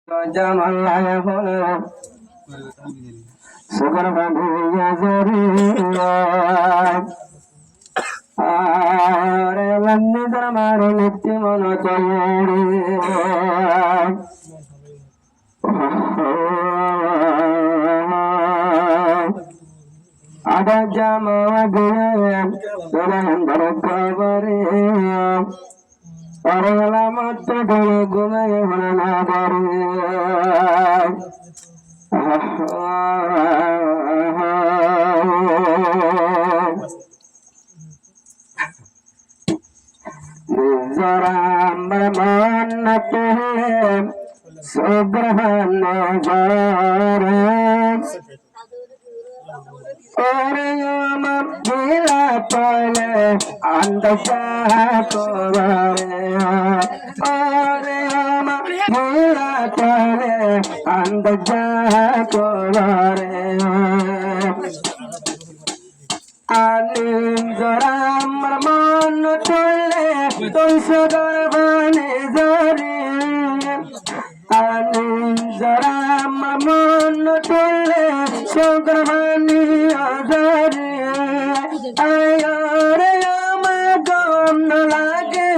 জামালায় হলো সুগর বাঁধিয়া জরিয়া আরে বন্দি তোমার নিত্য মন চলি আদা জামা দিয়ে তোলার খবরে অরলা মাত্র বলে ঘুমে হলো না করে জরাম্বর মন্নতে সুব্রহ্মণ্য জরে ওরে আমার লীলা পলে আন্দশা করে ওরে আমার লীলা পলে আন্দশা করে আলিম জরাম্বর মন চলে তুই সগর্বানে জরে আলিম জরাম্বর মন চলে সগর্বানি জরে আরে আমার গম না লাগে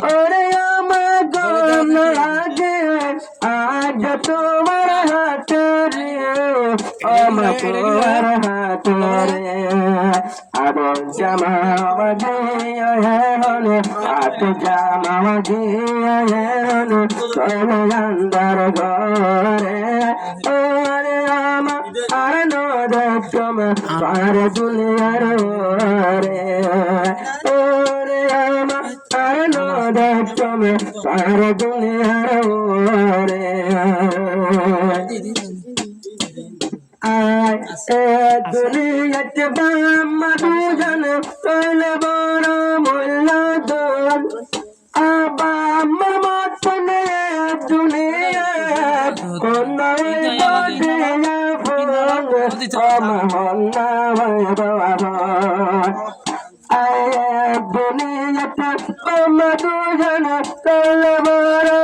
ওরে আমার গম না লাগে আজ তোমার হাতে রে আমার হাতে আদর জামা দিয়ে হলো আত জামা দিয়ে হলো চলে আন্দার ঘরে ওরে আমার আর নদম পার দুনিয়ার রে ওরে আমার আর নদম পার দুনিয়ার রে দুনিয়াতে বাম্মা দুজন তৈলে বড় মূল্য দোল আবাম্মা মতনে দুনিয়া কোন বদিয়া ফোন অমহন্না বাবা আয় দুনিয়াতে বাম্মা দুজন তৈলে বড়